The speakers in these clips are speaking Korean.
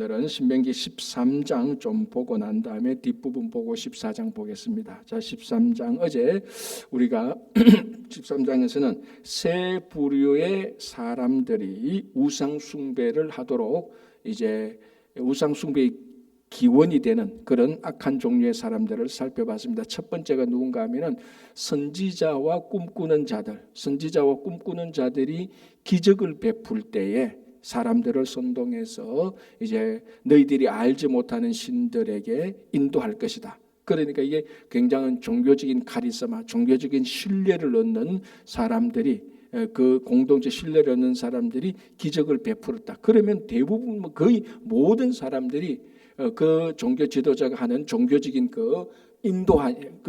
오늘은 신명기 13장 좀 보고 난 다음에 뒷부분 보고 14장 보겠습니다. 자, 13장 어제 우리가 13장에서는 세 부류의 사람들이 우상 숭배를 하도록 이제 우상 숭배의 기원이 되는 그런 악한 종류의 사람들을 살펴봤습니다. 첫 번째가 누군가 하면은 선지자와 꿈꾸는 자들. 선지자와 꿈꾸는 자들이 기적을 베풀 때에 사람들을 선동해서 이제 너희들이 알지 못하는 신들에게 인도할 것이다. 그러니까 이게 굉장한 종교적인 카리스마, 종교적인 신뢰를 얻는 사람들이, 그 공동체 신뢰를 얻는 사람들이 기적을 베풀었다. 그러면 대부분 거의 모든 사람들이 그 종교 지도자가 하는 종교적인 그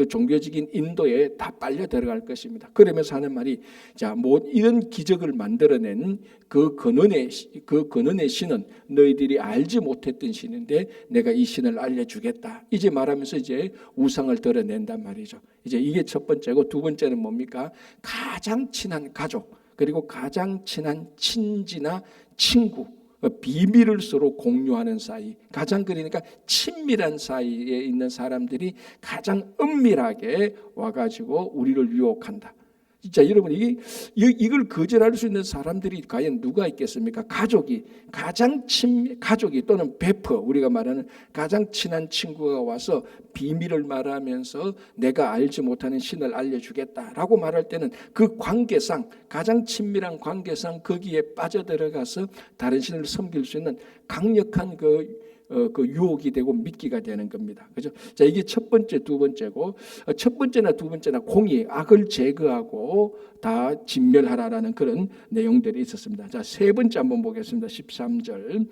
종교적인 인도에 다 빨려 들어갈 것입니다. 그러면서 하는 말이, 자, 뭐 이런 기적을 만들어낸 그 근원의 신은 너희들이 알지 못했던 신인데 내가 이 신을 알려주겠다. 이제 말하면서 이제 우상을 드러낸단 말이죠. 이제 이게 첫 번째고, 두 번째는 뭡니까? 가장 친한 가족, 그리고 가장 친한 친지나 친구, 비밀을 서로 공유하는 사이, 가장 그러니까 친밀한 사이에 있는 사람들이 가장 은밀하게 와가지고 우리를 유혹한다. 진짜 여러분, 이걸 거절할 수 있는 사람들이 과연 누가 있겠습니까? 가족이 가족이 또는 베프, 우리가 말하는 가장 친한 친구가 와서 비밀을 말하면서 내가 알지 못하는 신을 알려주겠다라고 말할 때는 그 관계상, 가장 친밀한 관계상 거기에 빠져들어가서 다른 신을 섬길 수 있는 강력한 그 유혹이 되고 미끼가 되는 겁니다. 그죠? 자, 이게 첫 번째, 두 번째고, 첫 번째나 두 번째나 공의, 악을 제거하고 다 진멸하라라는 그런 내용들이 있었습니다. 자, 세 번째 한번 보겠습니다. 13절.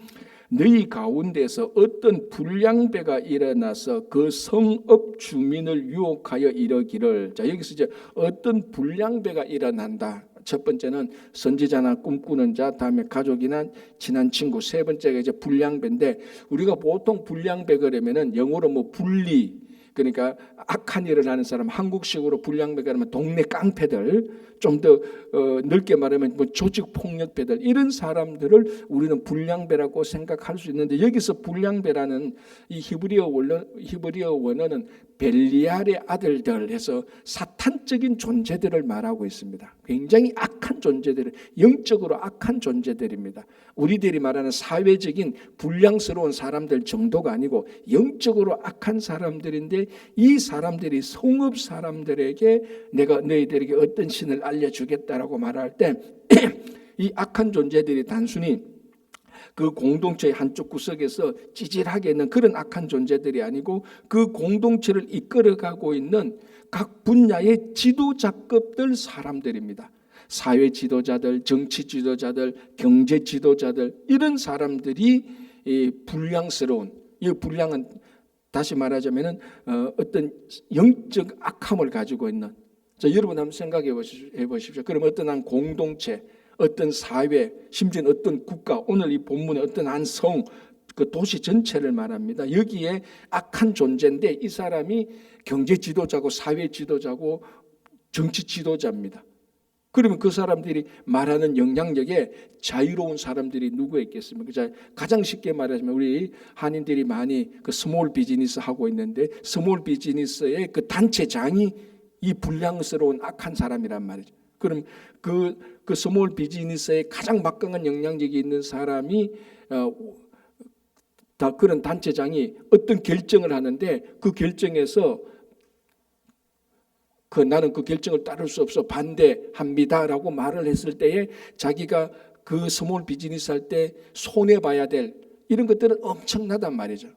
너희 가운데서 어떤 불량배가 일어나서 그 성읍 주민을 유혹하여 이러기를. 자, 여기서 이제 어떤 불량배가 일어난다. 첫 번째는 선지자나 꿈꾸는 자, 다음에 가족이나 친한 친구, 세 번째가 이제 불량배인데, 우리가 보통 불량배 그러면은 영어로 뭐 불리, 그러니까 악한 일을 하는 사람, 한국식으로 불량배가 하면 동네 깡패들, 좀 더 넓게 말하면 뭐 조직 폭력배들, 이런 사람들을 우리는 불량배라고 생각할 수 있는데, 여기서 불량배라는 이 히브리어 원어는 벨리알의 아들들 해서 사탄적인 존재들을 말하고 있습니다. 굉장히 악한 존재들, 영적으로 악한 존재들입니다. 우리들이 말하는 사회적인 불량스러운 사람들 정도가 아니고 영적으로 악한 사람들인데, 이 사람들이 성읍 사람들에게 내가 너희들에게 어떤 신을 알려주겠다라고 말할 때 이 악한 존재들이 단순히 그 공동체의 한쪽 구석에서 찌질하게 있는 그런 악한 존재들이 아니고, 그 공동체를 이끌어가고 있는 각 분야의 지도자급들 사람들입니다. 사회 지도자들, 정치 지도자들, 경제 지도자들, 이런 사람들이 불량스러운, 이 불량은 다시 말하자면은 어떤 영적 악함을 가지고 있는. 자, 여러분 한번 생각해 보십시오. 그럼 어떤 한 공동체, 어떤 사회, 심지어는 어떤 국가, 오늘 이 본문의 어떤 한 성, 그 도시 전체를 말합니다. 여기에 악한 존재인데 이 사람이 경제 지도자고 사회 지도자고 정치 지도자입니다. 그러면 그 사람들이 말하는 영향력에 자유로운 사람들이 누구 있겠습니까? 가장 쉽게 말하자면 우리 한인들이 많이 그 스몰 비즈니스 하고 있는데, 스몰 비즈니스의 그 단체장이 이 불량스러운 악한 사람이란 말이죠. 그럼 그 스몰 비즈니스에 가장 막강한 영향력이 있는 사람이 다 그런 단체장이 어떤 결정을 하는데, 그 결정에서 나는 그 결정을 따를 수 없어 반대합니다라고 말을 했을 때에 자기가 그 스몰 비즈니스 할 때 손해봐야 될 이런 것들은 엄청나단 말이죠.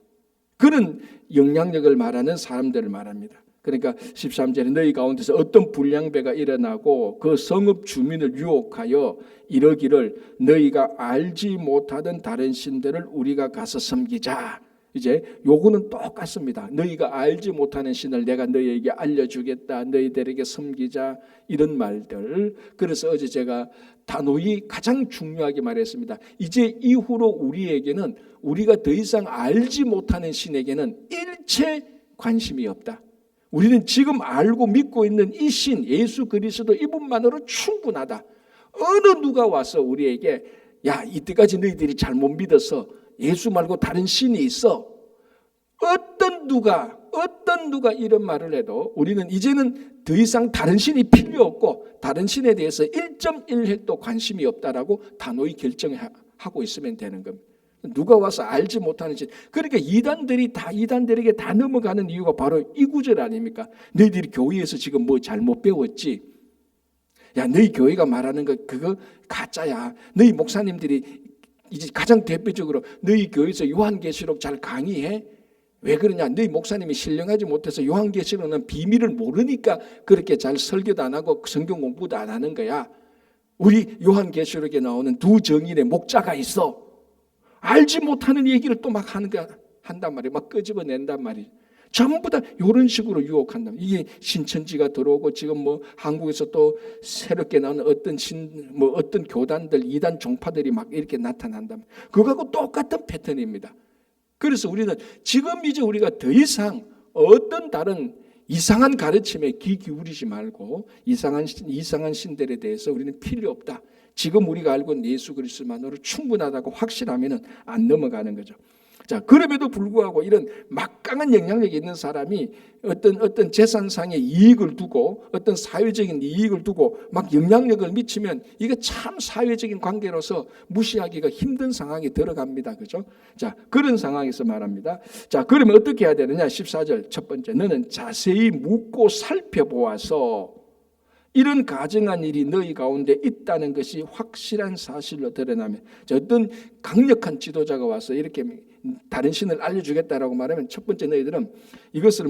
그런 영향력을 말하는 사람들을 말합니다. 그러니까 13절에 너희 가운데서 어떤 불량배가 일어나고 그 성읍 주민을 유혹하여 이러기를 너희가 알지 못하던 다른 신들을 우리가 가서 섬기자. 이제 요거는 똑같습니다. 너희가 알지 못하는 신을 내가 너희에게 알려주겠다, 너희들에게 섬기자, 이런 말들. 그래서 어제 제가 단호히 가장 중요하게 말했습니다. 이제 이후로 우리에게는, 우리가 더 이상 알지 못하는 신에게는 일체 관심이 없다. 우리는 지금 알고 믿고 있는 이 신 예수 그리스도 이분만으로 충분하다. 어느 누가 와서 우리에게 야, 이때까지 너희들이 잘못 믿어서 예수 말고 다른 신이 있어. 어떤 누가 이런 말을 해도 우리는 이제는 더 이상 다른 신이 필요 없고 다른 신에 대해서 1.1획도 관심이 없다라고 단호히 결정하고 있으면 되는 겁니다. 누가 와서 알지 못하는 신. 그러니까 이단들에게 다 넘어가는 이유가 바로 이 구절 아닙니까? 너희들이 교회에서 지금 뭐 잘못 배웠지? 야, 너희 교회가 말하는 거 그거 가짜야. 너희 목사님들이 이제 가장 대표적으로 너희 교회에서 요한계시록 잘 강의해? 왜 그러냐? 너희 목사님이 신령하지 못해서 요한계시록은 비밀을 모르니까 그렇게 잘 설교도 안 하고 성경 공부도 안 하는 거야. 우리 요한계시록에 나오는 두 정인의 목자가 있어. 알지 못하는 얘기를 또 막 한단 말이에요. 막 끄집어낸단 말이에요. 전부 다 이런 식으로 유혹한다. 이게 신천지가 들어오고 지금 뭐 한국에서 또 새롭게 나오는 어떤 교단들, 이단 종파들이 막 이렇게 나타난다. 그거하고 똑같은 패턴입니다. 그래서 우리는 지금 이제 우리가 더 이상 어떤 다른 이상한 가르침에 귀 기울이지 말고 이상한 신들에 대해서 우리는 필요 없다. 지금 우리가 알고 있는 예수 그리스도만으로 충분하다고 확실하면은 안 넘어가는 거죠. 자, 그럼에도 불구하고 이런 막강한 영향력이 있는 사람이 어떤 재산상의 이익을 두고 어떤 사회적인 이익을 두고 막 영향력을 미치면 이게 참 사회적인 관계로서 무시하기가 힘든 상황에 들어갑니다. 그죠? 자, 그런 상황에서 말합니다. 자, 그러면 어떻게 해야 되느냐? 14절 첫 번째, 너는 자세히 묻고 살펴보아서 이런 가증한 일이 너희 가운데 있다는 것이 확실한 사실로 드러나면, 어떤 강력한 지도자가 와서 이렇게 다른 신을 알려주겠다라고 말하면 첫 번째 너희들은 이것을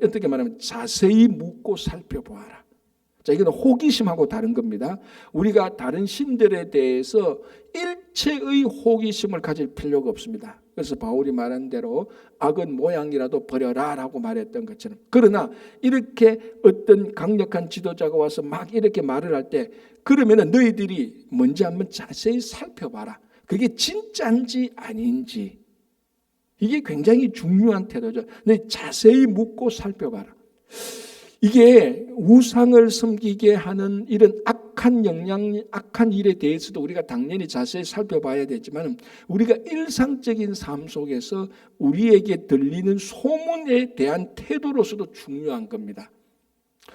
어떻게 말하면 자세히 묻고 살펴보아라. 자, 이건 호기심하고 다른 겁니다. 우리가 다른 신들에 대해서 일체의 호기심을 가질 필요가 없습니다. 그래서 바울이 말한 대로 악은 모양이라도 버려라라고 말했던 것처럼. 그러나 이렇게 어떤 강력한 지도자가 와서 막 이렇게 말을 할 때 그러면은 너희들이 먼저 한번 자세히 살펴봐라. 그게 진짜인지 아닌지. 이게 굉장히 중요한 태도죠. 너희 자세히 묻고 살펴봐라. 이게 우상을 섬기게 하는 이런 악한 일에 대해서도 우리가 당연히 자세히 살펴봐야 되지만 우리가 일상적인 삶 속에서 우리에게 들리는 소문에 대한 태도로서도 중요한 겁니다.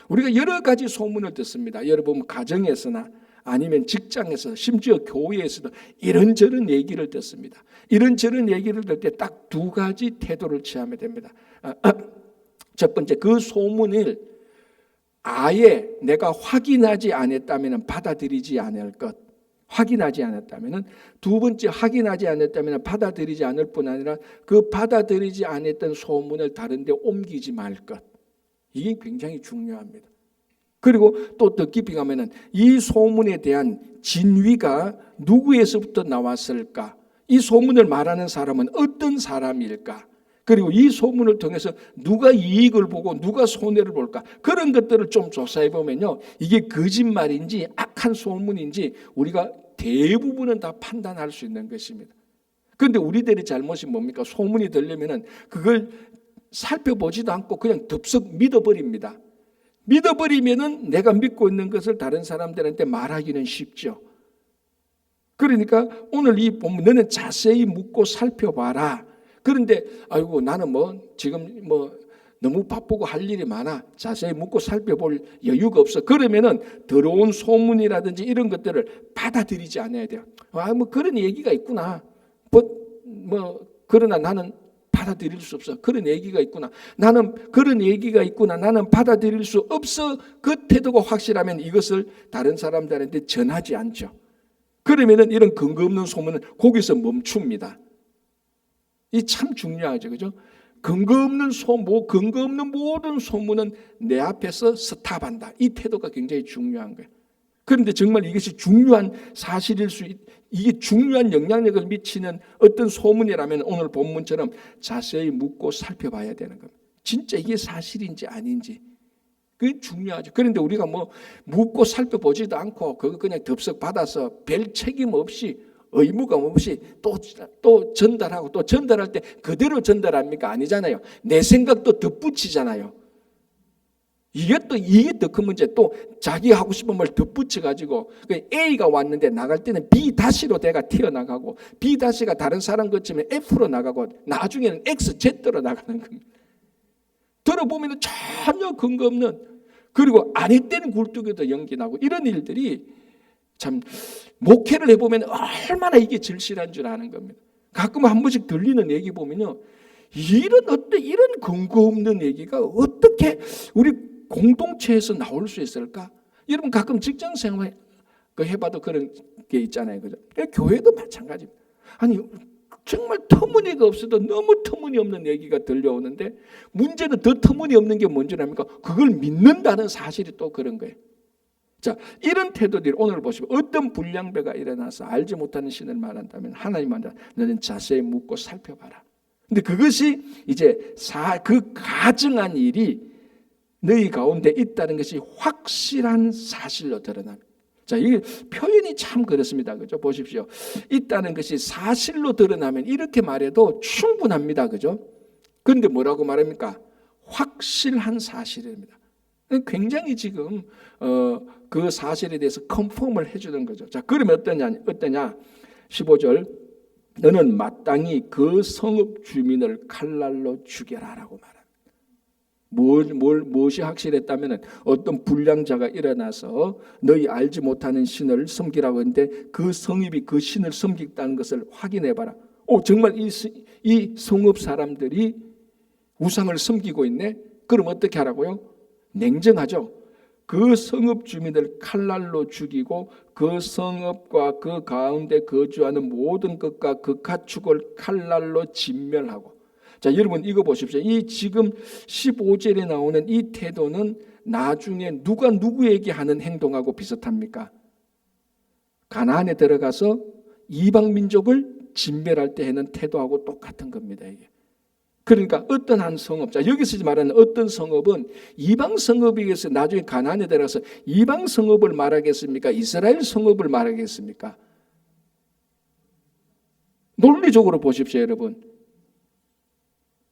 우리가 여러 가지 소문을 듣습니다. 여러분 가정에서나 아니면 직장에서 심지어 교회에서도 이런저런 얘기를 듣습니다. 이런저런 얘기를 들 때 딱 두 가지 태도를 취하면 됩니다. 첫 번째, 그 소문을 아예 내가 확인하지 않았다면 받아들이지 않을 것. 확인하지 않았다면. 두 번째, 확인하지 않았다면 받아들이지 않을 뿐 아니라 그 받아들이지 않았던 소문을 다른 데 옮기지 말 것. 이게 굉장히 중요합니다. 그리고 또 더 깊이 가면은 이 소문에 대한 진위가 누구에서부터 나왔을까? 이 소문을 말하는 사람은 어떤 사람일까? 그리고 이 소문을 통해서 누가 이익을 보고 누가 손해를 볼까? 그런 것들을 좀 조사해 보면요, 이게 거짓말인지 악한 소문인지 우리가 대부분은 다 판단할 수 있는 것입니다. 그런데 우리들의 잘못이 뭡니까? 소문이 들려면은 그걸 살펴보지도 않고 그냥 덥석 믿어버립니다. 믿어버리면은 내가 믿고 있는 것을 다른 사람들한테 말하기는 쉽죠. 그러니까 오늘 이 본문, 너는 자세히 묻고 살펴봐라. 그런데 아이고 나는 지금 너무 바쁘고 할 일이 많아. 자세히 묻고 살펴볼 여유가 없어. 그러면은 더러운 소문이라든지 이런 것들을 받아들이지 않아야 돼요. 그런 얘기가 있구나. 그러나 나는 받아들일 수 없어. 그런 얘기가 있구나. 나는 그런 얘기가 있구나. 나는 받아들일 수 없어. 그 태도가 확실하면 이것을 다른 사람들한테 전하지 않죠. 그러면은 이런 근거 없는 소문은 거기서 멈춥니다. 이 참 중요하죠, 그죠? 근거 없는 모든 소문은 내 앞에서 스탑한다. 이 태도가 굉장히 중요한 거예요. 그런데 정말 이것이 중요한 사실일 이게 중요한 영향력을 미치는 어떤 소문이라면 오늘 본문처럼 자세히 묻고 살펴봐야 되는 겁니다. 진짜 이게 사실인지 아닌지. 그게 중요하죠. 그런데 우리가 묻고 살펴보지도 않고 그거 그냥 덥석 받아서 별 책임 없이 의무감 없이 또 전달하고 또 전달할 때 그대로 전달합니까? 아니잖아요. 내 생각도 덧붙이잖아요. 이게 더 큰 문제. 또 자기 하고 싶은 말 덧붙여가지고 A가 왔는데 나갈 때는 B-로 내가 튀어나가고 B-가 다른 사람 것처럼 F로 나가고 나중에는 XZ로 나가는 겁니다. 들어보면 전혀 근거 없는, 그리고 아니 때는 굴뚝에도 연기 나고 이런 일들이 참 목회를 해보면 얼마나 이게 절실한 줄 아는 겁니다. 가끔 한 번씩 들리는 얘기 보면요, 이런 근거 없는 얘기가 어떻게 우리 공동체에서 나올 수 있을까? 여러분 가끔 직장 생활 해봐도 그런 게 있잖아요, 그죠? 교회도 마찬가지입니다. 아니 정말 터무니가 없어도 너무 터무니없는 얘기가 들려오는데, 문제는 더 터무니없는 게 뭔지 압니까? 그걸 믿는다는 사실이 또 그런 거예요. 자, 이런 태도들이 오늘 보시면 어떤 불량배가 일어나서 알지 못하는 신을 말한다면 하나님한테 너는 자세히 묻고 살펴봐라. 근데 그것이 이제 그 가증한 일이 너희 가운데 있다는 것이 확실한 사실로 드러납니다. 자, 이 표현이 참 그렇습니다. 그죠? 보십시오. 있다는 것이 사실로 드러나면 이렇게 말해도 충분합니다. 그죠? 그런데 뭐라고 말합니까? 확실한 사실입니다. 굉장히 지금 그 사실에 대해서 컨펌을 해주는 거죠. 자, 그러면 어떠냐? 15절, 너는 마땅히 그 성읍 주민을 칼날로 죽여라라고 말합니다. 무엇이 확실했다면 어떤 불량자가 일어나서 너희 알지 못하는 신을 섬기라고 했는데 그 성읍이 그 신을 섬기다는 것을 확인해봐라. 정말 이 성읍 사람들이 우상을 섬기고 있네? 그럼 어떻게 하라고요? 냉정하죠. 그 성읍 주민을 칼날로 죽이고 그 성읍과 그 가운데 거주하는 모든 것과 그 가축을 칼날로 진멸하고. 자, 여러분 이거 보십시오. 이 지금 15절에 나오는 이 태도는 나중에 누가 누구에게 하는 행동하고 비슷합니까? 가나안에 들어가서 이방 민족을 진멸할 때 하는 태도하고 똑같은 겁니다. 이게. 그러니까 어떤 한 성읍, 자 여기서 말하는 어떤 성읍은 이방 성읍에 의해서 나중에 가나안에 들어가서 이방 성읍을 말하겠습니까? 이스라엘 성읍을 말하겠습니까? 논리적으로 보십시오, 여러분.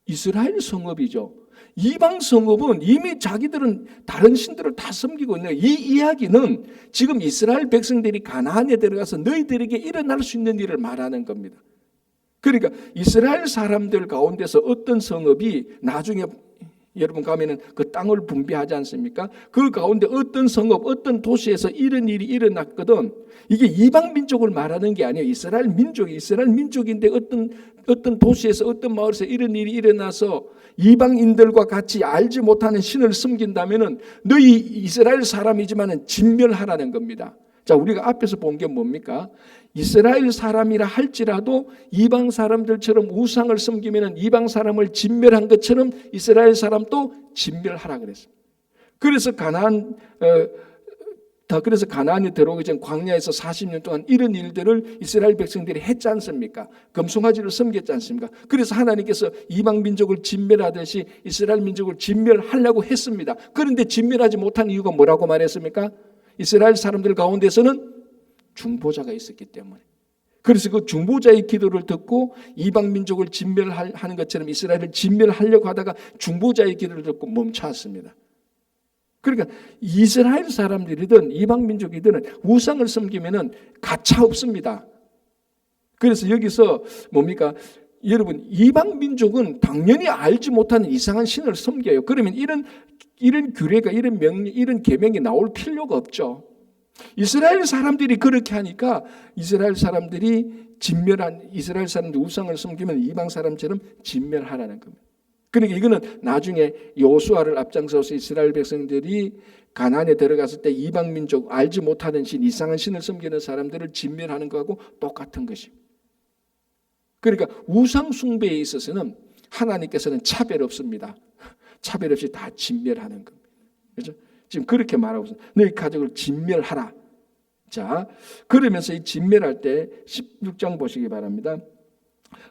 이스라엘 성읍이죠. 이방 성읍은 이미 자기들은 다른 신들을 다 섬기고 있는, 이 이야기는 지금 이스라엘 백성들이 가나안에 들어가서 너희들에게 일어날 수 있는 일을 말하는 겁니다. 그러니까 이스라엘 사람들 가운데서 어떤 성읍이 나중에 여러분 가면은 그 땅을 분배하지 않습니까? 그 가운데 어떤 성읍, 어떤 도시에서 이런 일이 일어났거든. 이게 이방 민족을 말하는 게 아니에요. 이스라엘 민족인데 어떤 도시에서 어떤 마을에서 이런 일이 일어나서 이방인들과 같이 알지 못하는 신을 섬긴다면은 너희 이스라엘 사람이지만은 진멸하라는 겁니다. 자, 우리가 앞에서 본 게 뭡니까? 이스라엘 사람이라 할지라도 이방 사람들처럼 우상을 섬기면은 이방 사람을 진멸한 것처럼 이스라엘 사람도 진멸하라 그랬습니다. 그래서 가나안에 들어오기 전 광야에서 40년 동안 이런 일들을 이스라엘 백성들이 했지 않습니까? 금송아지를 섬겼지 않습니까? 그래서 하나님께서 이방 민족을 진멸하듯이 이스라엘 민족을 진멸하려고 했습니다. 그런데 진멸하지 못한 이유가 뭐라고 말했습니까? 이스라엘 사람들 가운데서는 중보자가 있었기 때문에. 그래서 그 중보자의 기도를 듣고 이방 민족을 진멸하는 것처럼 이스라엘을 진멸하려고 하다가 중보자의 기도를 듣고 멈춰왔습니다. 그러니까 이스라엘 사람들이든 이방 민족이든 우상을 섬기면은 가차 없습니다. 그래서 여기서 뭡니까? 여러분, 이방 민족은 당연히 알지 못하는 이상한 신을 섬겨요. 그러면 이런 규례가, 이런 명령, 이런 계명이 나올 필요가 없죠. 이스라엘 사람들이 그렇게 하니까 이스라엘 사람들이 우상을 섬기면 이방 사람처럼 진멸하라는 겁니다. 그러니까 이거는 나중에 여호수아를 앞장서서 이스라엘 백성들이 가나안에 들어갔을 때 이방 민족, 알지 못하는 신, 이상한 신을 섬기는 사람들을 진멸하는 것하고 똑같은 것입니다. 그러니까 우상 숭배에 있어서는 하나님께서는 차별 없습니다. 차별 없이 다 진멸하는 겁니다. 그렇죠? 지금 그렇게 말하고 있습니다. 너희 가족을 진멸하라. 자, 그러면서 이 진멸할 때 16장 보시기 바랍니다.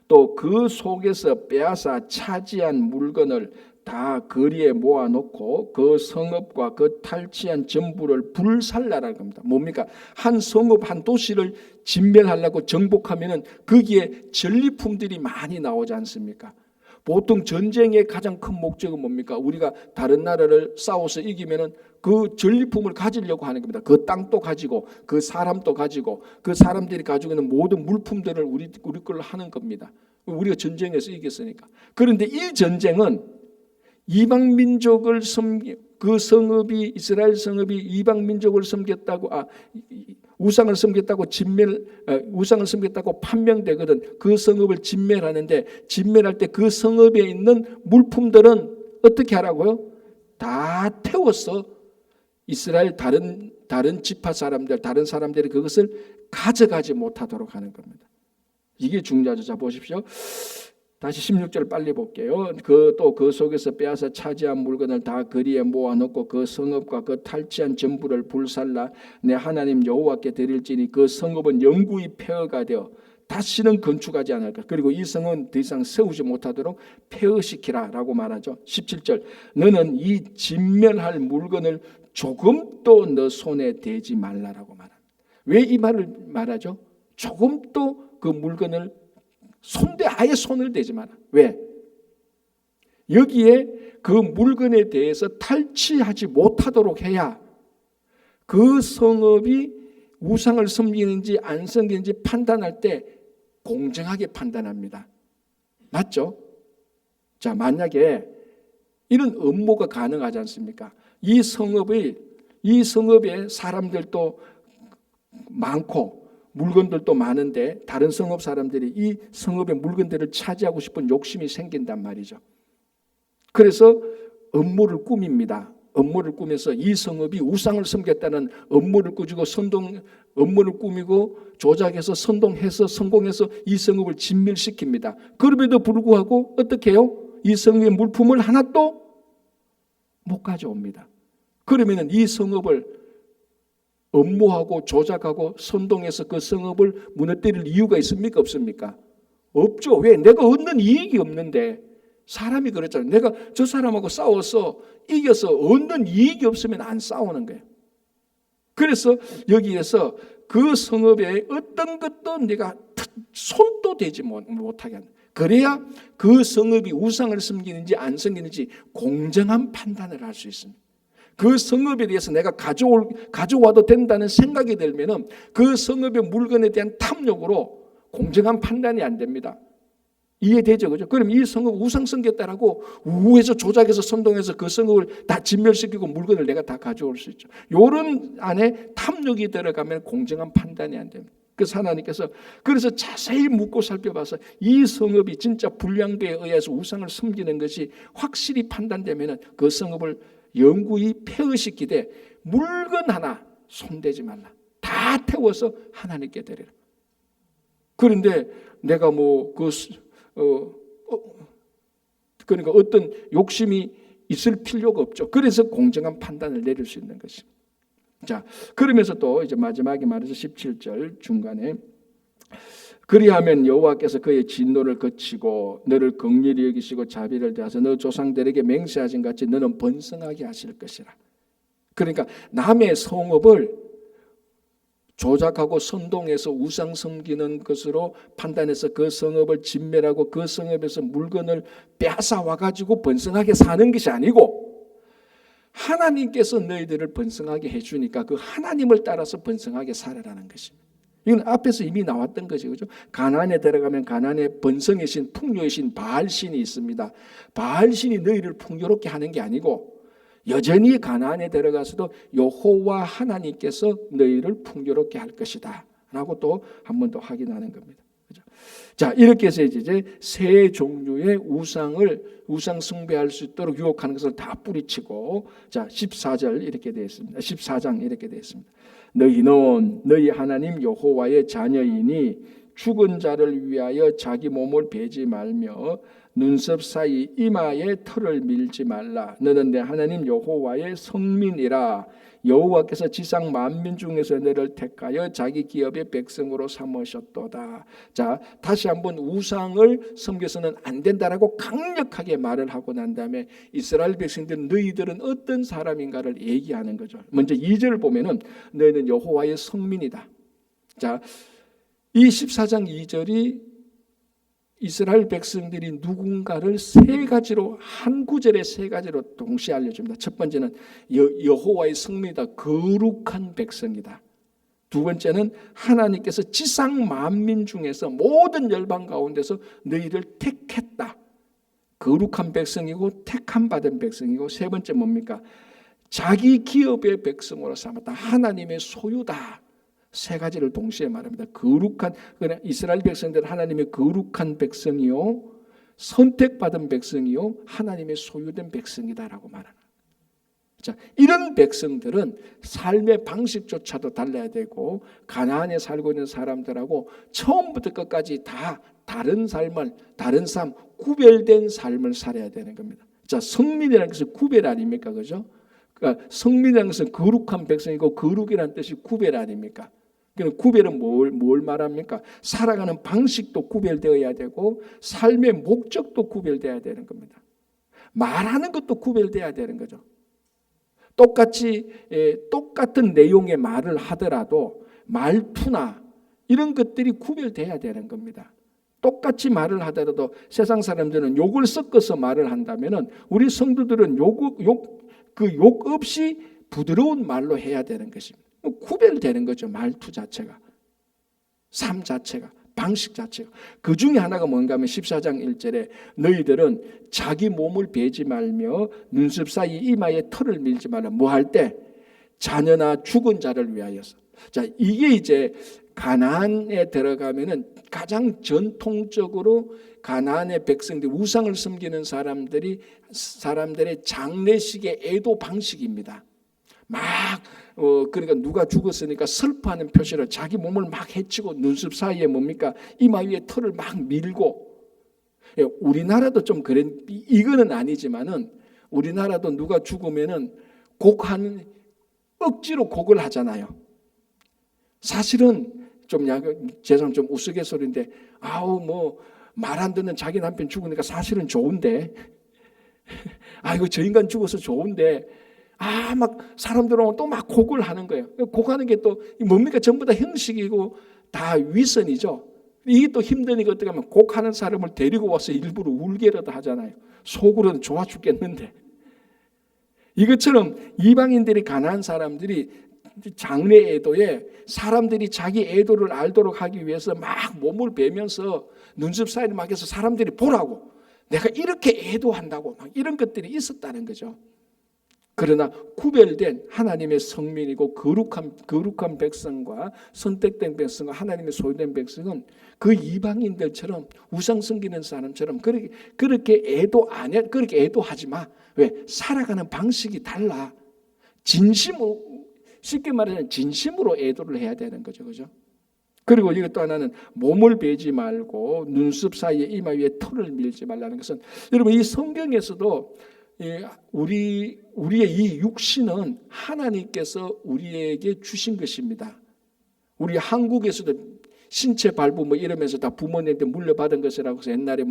또 그 속에서 빼앗아 차지한 물건을 다 거리에 모아놓고 그 성읍과 그 탈취한 전부를 불살라라는 겁니다. 뭡니까? 한 성읍, 한 도시를 진멸하려고 정복하면은 거기에 전리품들이 많이 나오지 않습니까? 보통 전쟁의 가장 큰 목적은 뭡니까? 우리가 다른 나라를 싸워서 이기면은 그 전리품을 가지려고 하는 겁니다. 그 땅도 가지고 그 사람도 가지고 그 사람들이 가지고 있는 모든 물품들을 우리 걸로 하는 겁니다. 우리가 전쟁에서 이겼으니까. 그런데 이 전쟁은 이방 민족을 그 성읍이 이스라엘 성읍이 이방 민족을 섬겼다고 우상을 섬겼다고 우상을 섬겼다고 판명되거든. 그 성읍을 진멸하는데 진멸할 때 그 성읍에 있는 물품들은 어떻게 하라고요? 다 태워서 이스라엘 다른 지파 사람들 다른 사람들이 그것을 가져가지 못하도록 하는 겁니다. 이게 중요하죠. 자 보십시오. 다시 16절 빨리 볼게요. 그 속에서 빼앗아 차지한 물건을 다 거리에 모아놓고 그 성읍과 그 탈취한 전부를 불살라 내 하나님 여호와께 드릴지니 그 성읍은 영구히 폐허가 되어 다시는 건축하지 않을까. 그리고 이 성은 더 이상 세우지 못하도록 폐허시키라 라고 말하죠. 17절 너는 이 진멸할 물건을 조금도 너 손에 대지 말라라고 말합니다. 왜 이 말을 말하죠? 조금도 그 물건을 아예 손을 대지 마라. 왜? 여기에 그 물건에 대해서 탈취하지 못하도록 해야 그 성읍이 우상을 섬기는지 안 섬기는지 판단할 때 공정하게 판단합니다. 맞죠? 자, 만약에 이런 음모가 가능하지 않습니까? 이 성읍에 사람들도 많고 물건들도 많은데 다른 성읍 사람들이 이 성읍의 물건들을 차지하고 싶은 욕심이 생긴단 말이죠. 그래서 음모를 꾸밉니다. 음모를 꾸면서 이 성읍이 우상을 섬겼다는 음모를 꾸미고 음모를 꾸미고 조작해서 선동해서 성공해서 이 성읍을 진멸시킵니다. 그럼에도 불구하고 어떻게 해요? 이 성읍의 물품을 하나도 못 가져옵니다. 그러면은 이 성읍을 음모하고 조작하고 선동해서 그 성읍을 무너뜨릴 이유가 있습니까? 없습니까? 없죠. 왜? 내가 얻는 이익이 없는데. 사람이 그랬잖아요. 내가 저 사람하고 싸워서 이겨서 얻는 이익이 없으면 안 싸우는 거예요. 그래서 여기에서 그 성읍에 어떤 것도 내가 손도 대지 못하게 하는. 그래야 그 성읍이 우상을 섬기는지 안 섬기는지 공정한 판단을 할 수 있습니다. 그 성읍에 대해서 내가 가져와도 된다는 생각이 들면은 그 성읍의 물건에 대한 탐욕으로 공정한 판단이 안 됩니다. 이해되죠? 그죠? 그럼 이 성읍 우상 섬겼다라고 우에서 조작해서 선동해서 그 성읍을 다 진멸시키고 물건을 내가 다 가져올 수 있죠. 요런 안에 탐욕이 들어가면 공정한 판단이 안 됩니다. 그래서 하나님께서 그래서 자세히 묻고 살펴봐서 이 성읍이 진짜 불량배에 의해서 우상을 섬기는 것이 확실히 판단되면은 그 성읍을 영구히 폐허시키되 물건 하나 손대지 말라. 다 태워서 하나님께 드리라. 그런데 내가 그러니까 어떤 욕심이 있을 필요가 없죠. 그래서 공정한 판단을 내릴 수 있는 것입니다. 자, 그러면서 또 이제 마지막에 말해서 17절 중간에 그리하면 여호와께서 그의 진노를 그치고 너를 긍휼히 여기시고 자비를 대하사 너 조상들에게 맹세하신 같이 너는 번성하게 하실 것이라. 그러니까 남의 성읍을 조작하고 선동해서 우상 섬기는 것으로 판단해서 그 성읍을 진멸하고 그 성읍에서 물건을 빼앗아 와가지고 번성하게 사는 것이 아니고 하나님께서 너희들을 번성하게 해주니까 그 하나님을 따라서 번성하게 살아라는 것입니다. 이건 앞에서 이미 나왔던 거죠. 그죠? 가나안에 들어가면 가나안의 번성의 신, 풍요의 신 바알신이 있습니다. 바알신이 너희를 풍요롭게 하는 게 아니고 여전히 가나안에 들어가서도 여호와 하나님께서 너희를 풍요롭게 할 것이다 라고 또 한 번 더 확인하는 겁니다. 그죠? 자, 이렇게 해서 이제 세 종류의 우상 숭배할 수 있도록 유혹하는 것을 다 뿌리치고 자 14절 이렇게 되어 있습니다. 14장 이렇게 되어 있습니다. 너희는 너희 하나님 여호와의 자녀이니 죽은 자를 위하여 자기 몸을 베지 말며 눈썹 사이 이마에 털을 밀지 말라. 너는 내 하나님 여호와의 성민이라. 여호와께서 지상 만민 중에서 너를 택하여 자기 기업의 백성으로 삼으셨도다. 자, 다시 한번 우상을 섬겨서는 안 된다라고 강력하게 말을 하고 난 다음에 이스라엘 백성들 너희들은 어떤 사람인가를 얘기하는 거죠. 먼저 2절을 보면은 너희는 여호와의 성민이다. 자, 이 14장 2절이 이스라엘 백성들이 누군가를 세 가지로, 한 구절에 세 가지로 동시에 알려줍니다. 첫 번째는 여호와의 성민이다. 거룩한 백성이다. 두 번째는 하나님께서 지상 만민 중에서 모든 열방 가운데서 너희를 택했다. 거룩한 백성이고 택함 받은 백성이고, 세 번째 뭡니까? 자기 기업의 백성으로 삼았다. 하나님의 소유다. 세 가지를 동시에 말합니다. 거룩한, 이스라엘 백성들은 하나님의 거룩한 백성이요, 선택받은 백성이요, 하나님의 소유된 백성이다라고 말하는. 자, 이런 백성들은 삶의 방식조차도 달라야 되고, 가나안에 살고 있는 사람들하고 처음부터 끝까지 다 다른 삶, 구별된 삶을 살아야 되는 겁니다. 자, 성민이라는 것은 구별 아닙니까? 그죠? 그러니까 성민이라는 것은 거룩한 백성이고, 거룩이라는 뜻이 구별 아닙니까? 그럼 구별은 뭘 말합니까? 살아가는 방식도 구별되어야 되고, 삶의 목적도 구별되어야 되는 겁니다. 말하는 것도 구별되어야 되는 거죠. 똑같은 내용의 말을 하더라도 말투나 이런 것들이 구별돼야 되는 겁니다. 똑같이 말을 하더라도 세상 사람들은 욕을 섞어서 말을 한다면은, 우리 성도들은 욕 없이 부드러운 말로 해야 되는 것입니다. 구별되는 거죠. 말투 자체가, 삶 자체가, 방식 자체가. 그 중에 하나가 뭔가 하면 14장 1절에 너희들은 자기 몸을 베지 말며 눈썹 사이 이마에 털을 밀지 말라. 뭐 할 때? 자녀나 죽은 자를 위하여서. 자, 이게 이제 가나안에 들어가면은 가장 전통적으로 가나안의 백성들, 우상을 섬기는 사람들의 장례식의 애도 방식입니다. 그러니까 누가 죽었으니까 슬퍼하는 표시로 자기 몸을 막 해치고 눈썹 사이에 뭡니까? 이마 위에 털을 막 밀고. 우리나라도 좀 그래, 이거는 아니지만은 우리나라도 누가 죽으면은 억지로 곡을 하잖아요. 사실은 죄송합니다, 좀 우스갯소리인데, 말 안 듣는 자기 남편 죽으니까 사실은 좋은데, 이거 저 인간 죽어서 좋은데, 막 사람들 오면 또 막 곡을 하는 거예요. 곡하는 게 또 뭡니까? 전부 다 형식이고 다 위선이죠. 이게 또 힘드니까 어떻게 하면 곡하는 사람을 데리고 와서 일부러 울게라도 하잖아요. 속으로는 좋아 죽겠는데. 이것처럼 이방인들이, 가난한 사람들이 장례 애도에 사람들이 자기 애도를 알도록 하기 위해서 막 몸을 베면서 눈썹 사이를 막 해서 사람들이 보라고, 내가 이렇게 애도한다고, 막 이런 것들이 있었다는 거죠. 그러나 구별된 하나님의 성민이고 거룩한 백성과 선택된 백성과 하나님의 소유된 백성은 그 이방인들처럼 우상 섬기는 사람처럼 그렇게 애도하지 마. 왜? 살아가는 방식이 달라. 쉽게 말하면 진심으로 애도를 해야 되는 거죠. 그죠? 그리고 이것도 하나는 몸을 베지 말고 눈썹 사이에 이마 위에 털을 밀지 말라는 것은, 여러분, 이 성경에서도 우리의 이 육신은 하나님께서 우리에게 주신 것입니다. 우리 한국에서도 신체 발부 이러면서 다 부모님한테 물려받은 것이라고 해서 옛날에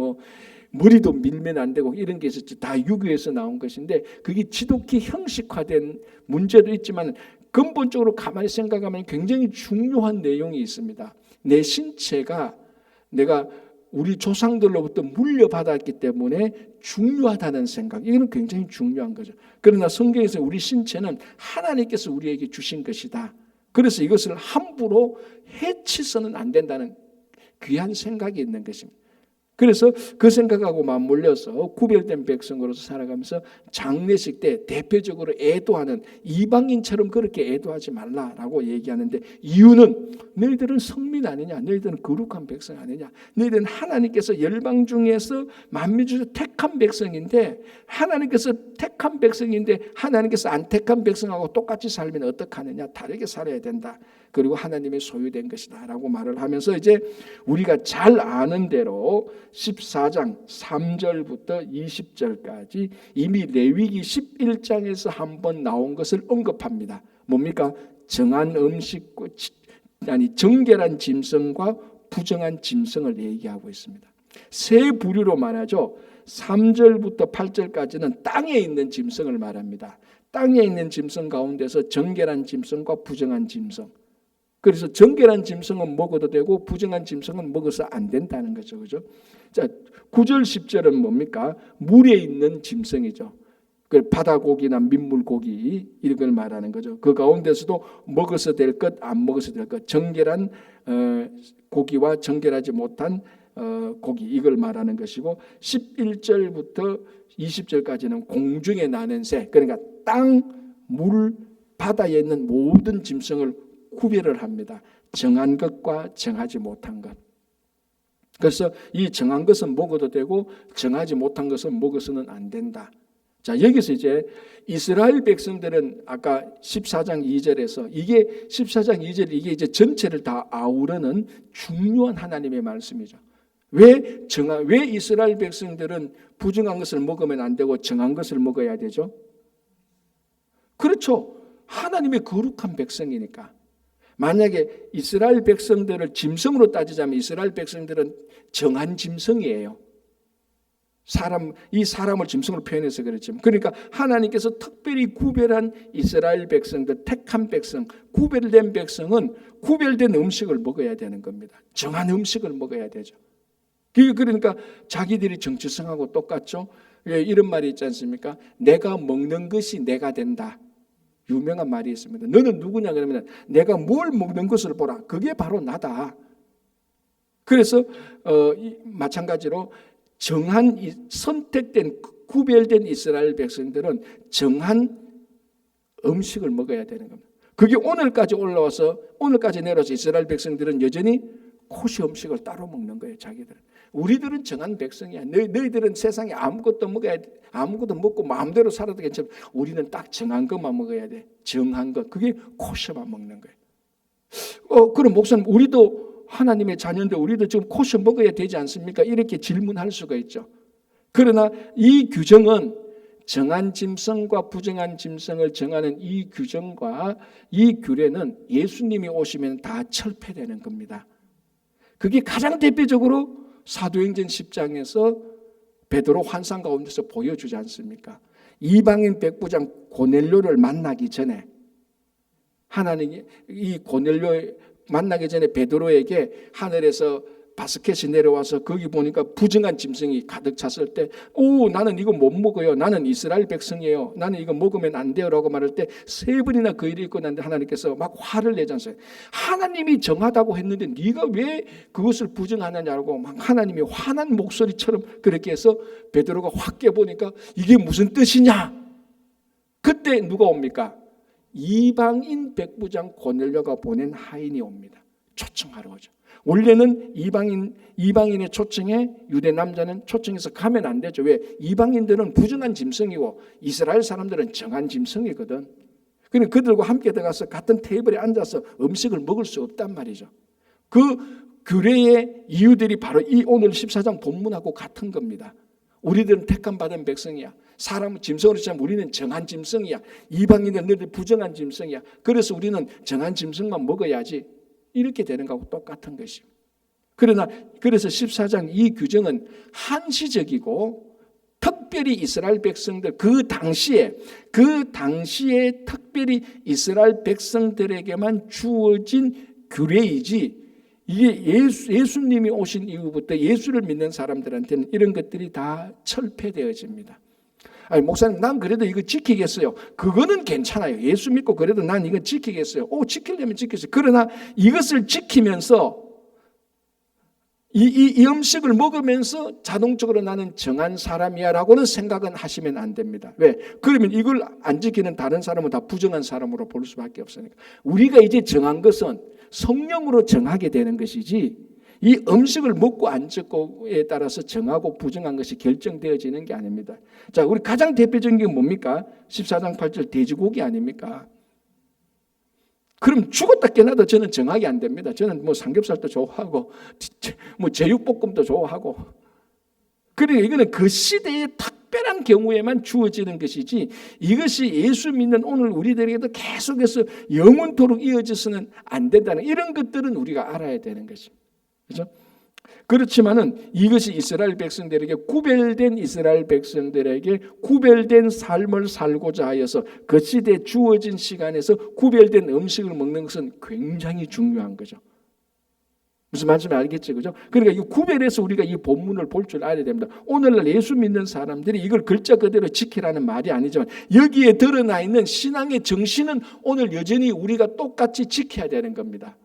머리도 밀면 안 되고 이런 게 있었죠. 다 유교에서 나온 것인데, 그게 지독히 형식화된 문제도 있지만 근본적으로 가만히 생각하면 굉장히 중요한 내용이 있습니다. 내 신체가 내가 우리 조상들로부터 물려받았기 때문에 중요하다는 생각, 이거는 굉장히 중요한 거죠. 그러나 성경에서 우리 신체는 하나님께서 우리에게 주신 것이다. 그래서 이것을 함부로 해치서는 안 된다는 귀한 생각이 있는 것입니다. 그래서 그 생각하고 맞물려서 구별된 백성으로서 살아가면서 장례식 때 대표적으로 애도하는, 이방인처럼 그렇게 애도하지 말라라고 얘기하는데, 이유는 너희들은 성민 아니냐, 너희들은 거룩한 백성 아니냐, 너희들은 하나님께서 열방 중에서 만민 중에서 택한 백성인데, 하나님께서 택한 백성인데 하나님께서 안 택한 백성하고 똑같이 살면 어떡하느냐, 다르게 살아야 된다. 그리고 하나님의 소유된 것이다 라고 말을 하면서, 이제 우리가 잘 아는 대로 14장 3절부터 20절까지 이미 레위기 11장에서 한번 나온 것을 언급합니다. 뭡니까? 정결한 짐승과 부정한 짐승을 얘기하고 있습니다. 세 부류로 말하죠. 3절부터 8절까지는 땅에 있는 짐승을 말합니다. 땅에 있는 짐승 가운데서 정결한 짐승과 부정한 짐승, 그래서 정결한 짐승은 먹어도 되고 부정한 짐승은 먹어서 안 된다는 거죠. 그죠? 자, 9절 10절은 뭡니까? 물에 있는 짐승이죠. 그 바다고기나 민물고기 이런 걸 말하는 거죠. 그 가운데서도 먹어서 될 것, 안 먹어서 될 것, 정결한 고기와 정결하지 못한 고기 이걸 말하는 것이고 11절부터 20절까지는 공중에 나는 새, 그러니까 땅, 물, 바다에 있는 모든 짐승을 구별을 합니다. 정한 것과 정하지 못한 것. 그래서 이 정한 것은 먹어도 되고 정하지 못한 것은 먹어서는 안 된다. 자, 여기서 이제 이스라엘 백성들은 아까 14장 2절에서 이게 14장 2절 이게 이제 전체를 다 아우르는 중요한 하나님의 말씀이죠. 왜 이스라엘 백성들은 부정한 것을 먹으면 안 되고 정한 것을 먹어야 되죠? 그렇죠. 하나님의 거룩한 백성이니까. 만약에 이스라엘 백성들을 짐승으로 따지자면 이스라엘 백성들은 정한 짐승이에요. 이 사람을 짐승으로 표현해서 그렇지만, 그러니까 하나님께서 특별히 구별한 이스라엘 백성들, 택한 백성, 구별된 백성은 구별된 음식을 먹어야 되는 겁니다. 정한 음식을 먹어야 되죠. 그러니까 자기들이 정체성하고 똑같죠. 이런 말이 있지 않습니까? 내가 먹는 것이 내가 된다. 유명한 말이 있습니다. 너는 누구냐 그러면 내가 뭘 먹는 것을 보라. 그게 바로 나다. 그래서 마찬가지로 정한 선택된 구별된 이스라엘 백성들은 정한 음식을 먹어야 되는 겁니다. 그게 오늘까지 내려와서 이스라엘 백성들은 여전히 코시 음식을 따로 먹는 거예요. 자기들은. 우리들은 정한 백성이야. 너희들은 세상에 아무것도 먹고 마음대로 살아도 괜찮아. 우리는 딱 정한 것만 먹어야 돼. 정한 것. 그게 코시만 먹는 거예요. 그럼 목사님, 우리도 하나님의 자녀인데 우리도 지금 코시 먹어야 되지 않습니까? 이렇게 질문할 수가 있죠. 그러나 이 규정은 정한 짐승과 부정한 짐승을 정하는 이 규정과 이 규례는 예수님이 오시면 다 철폐되는 겁니다. 그게 가장 대표적으로 사도행전 10장에서 베드로 환상 가운데서 보여주지 않습니까? 이방인 백부장 고넬료를 만나기 전에 하나님이 이 고넬료 만나기 전에 베드로에게 하늘에서 바스켓이 내려와서 거기 보니까 부정한 짐승이 가득 찼을 때 나는 이거 못 먹어요. 나는 이스라엘 백성이에요. 나는 이거 먹으면 안 돼요 라고 말할 때 3번이나 그 일이 있고 났는데 하나님께서 막 화를 내지 않어요. 하나님이 정하다고 했는데 네가 왜 그것을 부정하느냐고 막 하나님이 화난 목소리처럼 그렇게 해서 베드로가 확 깨보니까 이게 무슨 뜻이냐. 그때 누가 옵니까? 이방인 백부장 고넬료가 보낸 하인이 옵니다. 초청하러 오죠. 원래는 이방인의 초청에 유대 남자는 초청해서 가면 안 되죠. 왜? 이방인들은 부정한 짐승이고 이스라엘 사람들은 정한 짐승이거든. 그러니까 그들과 함께 들어가서 같은 테이블에 앉아서 음식을 먹을 수 없단 말이죠. 그 규례의 이유들이 바로 이 오늘 14장 본문하고 같은 겁니다. 우리들은 택함 받은 백성이야. 사람은 짐승으로 치면 우리는 정한 짐승이야. 이방인은 너희들 부정한 짐승이야. 그래서 우리는 정한 짐승만 먹어야지. 이렇게 되는 거하고 똑같은 것입니다. 그래서 14장 이 규정은 한시적이고 특별히 이스라엘 백성들 그 당시에 특별히 이스라엘 백성들에게만 주어진 규례이지 이게 예수님이 오신 이후부터 예수를 믿는 사람들한테는 이런 것들이 다 철폐되어집니다. 아니, 목사님, 난 그래도 이거 지키겠어요. 그거는 괜찮아요. 예수 믿고 그래도 난 이거 지키겠어요. 지키려면 지키겠어요. 그러나 이것을 지키면서 이 음식을 먹으면서 자동적으로 나는 정한 사람이야 라고는 생각은 하시면 안 됩니다. 왜? 그러면 이걸 안 지키는 다른 사람은 다 부정한 사람으로 볼 수밖에 없으니까. 우리가 이제 정한 것은 성령으로 정하게 되는 것이지 이 음식을 먹고 안 먹고에 따라서 정하고 부정한 것이 결정되어지는 게 아닙니다. 자, 우리 가장 대표적인 게 뭡니까? 14장 8절 돼지고기 아닙니까? 그럼 죽었다 깨나도 저는 정하게 안 됩니다. 저는 뭐 삼겹살도 좋아하고 뭐 제육볶음도 좋아하고. 그러니까 이거는 그 시대의 특별한 경우에만 주어지는 것이지 이것이 예수 믿는 오늘 우리들에게도 계속해서 영원토록 이어져서는 안 된다는 이런 것들은 우리가 알아야 되는 것입니다. 그렇죠? 그렇지만은 이것이 이스라엘 백성들에게 구별된 이스라엘 백성들에게 구별된 삶을 살고자 하여서 그 시대에 주어진 시간에서 구별된 음식을 먹는 것은 굉장히 중요한 거죠. 무슨 말인지 알겠죠, 그죠? 그러니까 이 구별해서 우리가 이 본문을 볼 줄 알아야 됩니다. 오늘날 예수 믿는 사람들이 이걸 글자 그대로 지키라는 말이 아니지만 여기에 드러나 있는 신앙의 정신은 오늘 여전히 우리가 똑같이 지켜야 되는 겁니다.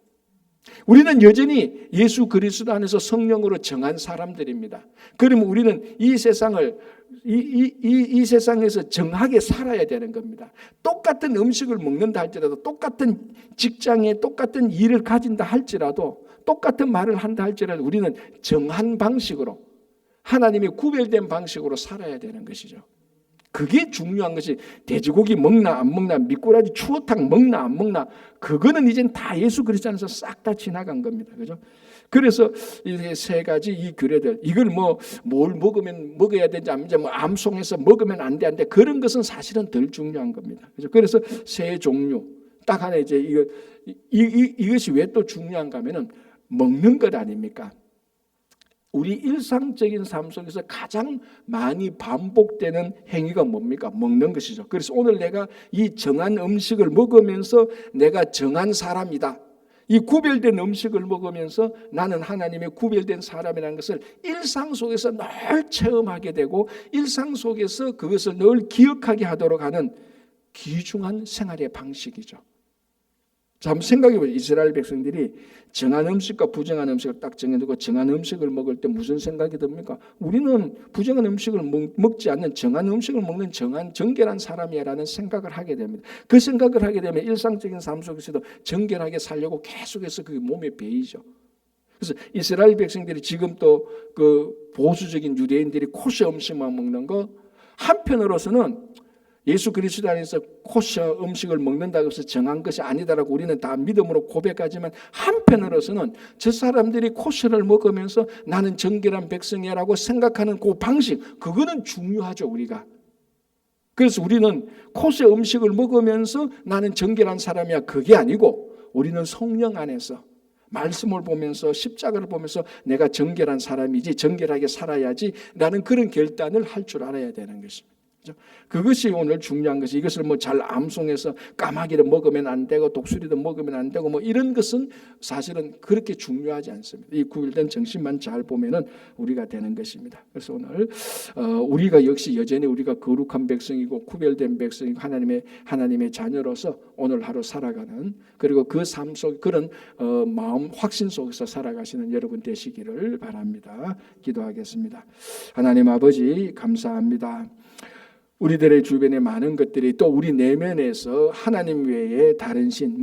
우리는 여전히 예수 그리스도 안에서 성령으로 정한 사람들입니다. 그러면 우리는 이 세상을 이 세상에서 정하게 살아야 되는 겁니다. 똑같은 음식을 먹는다 할지라도, 똑같은 직장에 똑같은 일을 가진다 할지라도, 똑같은 말을 한다 할지라도 우리는 정한 방식으로, 하나님의 구별된 방식으로 살아야 되는 것이죠. 그게 중요한 것이 돼지고기 먹나 안 먹나, 미꾸라지 추어탕 먹나 안 먹나, 그거는 이젠 다 예수 그리스도 안에서 싹 다 지나간 겁니다. 그죠? 그래서 이 세 가지 이 규례들, 이걸 뭘 먹으면 먹어야 되는지, 이제 암송해서 먹으면 안 돼, 그런 것은 사실은 덜 중요한 겁니다. 그죠? 그래서 세 종류 딱 하나, 이제 이것이 왜 또 중요한가 하면은 먹는 것 아닙니까? 우리 일상적인 삶 속에서 가장 많이 반복되는 행위가 뭡니까? 먹는 것이죠. 그래서 오늘 내가 이 정한 음식을 먹으면서 내가 정한 사람이다, 이 구별된 음식을 먹으면서 나는 하나님의 구별된 사람이라는 것을 일상 속에서 늘 체험하게 되고 일상 속에서 그것을 늘 기억하게 하도록 하는 귀중한 생활의 방식이죠. 자, 한번 생각해 보세요. 이스라엘 백성들이 정한 음식과 부정한 음식을 딱 정해두고 정한 음식을 먹을 때 무슨 생각이 듭니까? 우리는 부정한 음식을 먹지 않는 정한 음식을 먹는 정결한 사람이라는 생각을 하게 됩니다. 그 생각을 하게 되면 일상적인 삶 속에서도 정결하게 살려고 계속해서 그게 몸에 배이죠. 그래서 이스라엘 백성들이 지금 또 그 보수적인 유대인들이 코셔 음식만 먹는 거, 한편으로서는 예수 그리스도 안에서 코셔 음식을 먹는다고 해서 정한 것이 아니다라고 우리는 다 믿음으로 고백하지만, 한편으로서는 저 사람들이 코셔를 먹으면서 나는 정결한 백성이라고 생각하는 그 방식, 그거는 중요하죠, 우리가. 그래서 우리는 코셔 음식을 먹으면서 나는 정결한 사람이야, 그게 아니고 우리는 성령 안에서 말씀을 보면서 십자가를 보면서 내가 정결한 사람이지, 정결하게 살아야지 라는 그런 결단을 할 줄 알아야 되는 것입니다. 그것이 오늘 중요한 것이, 이것을 잘 암송해서 까마귀를 먹으면 안 되고 독수리도 먹으면 안 되고 이런 것은 사실은 그렇게 중요하지 않습니다. 이 구별된 정신만 잘 보면은 우리가 되는 것입니다. 그래서 오늘 우리가 역시 여전히 우리가 거룩한 백성이고 구별된 백성이고 하나님의 자녀로서 오늘 하루 살아가는, 그리고 그 삶 속 그런 마음 확신 속에서 살아가시는 여러분 되시기를 바랍니다. 기도하겠습니다. 하나님 아버지, 감사합니다. 우리들의 주변에 많은 것들이 또 우리 내면에서 하나님 외에 다른 신,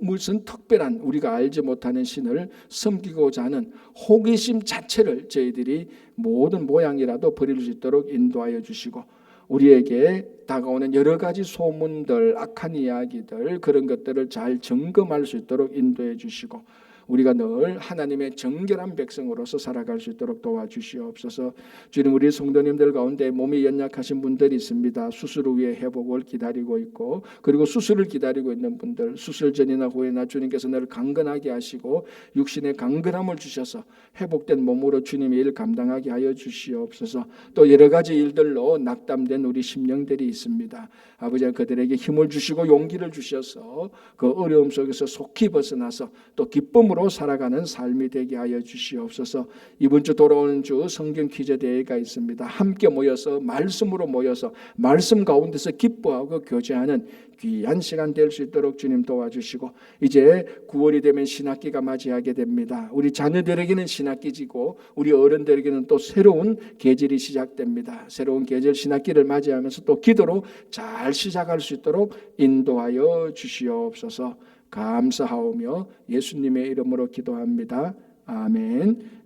무슨 특별한 우리가 알지 못하는 신을 섬기고자 하는 호기심 자체를 저희들이 모든 모양이라도 버릴 수 있도록 인도하여 주시고, 우리에게 다가오는 여러 가지 소문들, 악한 이야기들, 그런 것들을 잘 점검할 수 있도록 인도해 주시고, 우리가 늘 하나님의 정결한 백성으로서 살아갈 수 있도록 도와주시옵소서. 주님, 우리 성도님들 가운데 몸이 연약하신 분들이 있습니다. 수술 후에 회복을 기다리고 있고, 그리고 수술을 기다리고 있는 분들, 수술 전이나 후에나 주님께서 너를 강건하게 하시고 육신의 강건함을 주셔서 회복된 몸으로 주님의 일 감당하게 하여 주시옵소서. 또 여러 가지 일들로 낙담된 우리 심령들이 있습니다. 아버지, 그들에게 힘을 주시고 용기를 주셔서 그 어려움 속에서 속히 벗어나서 또 기쁨으로 살아가는 삶이 되게 하여 주시옵소서. 이번 주 돌아오는 주 성경 퀴즈 대회가 있습니다. 함께 모여서 말씀으로 모여서 말씀 가운데서 기뻐하고 교제하는 귀한 시간 될 수 있도록 주님 도와주시고, 이제 9월이 되면 신학기가 맞이하게 됩니다. 우리 자녀들에게는 신학기지고 우리 어른들에게는 또 새로운 계절이 시작됩니다. 새로운 계절 신학기를 맞이하면서 또 기도로 잘 시작할 수 있도록 인도하여 주시옵소서. 감사하오며 예수님의 이름으로 기도합니다. 아멘.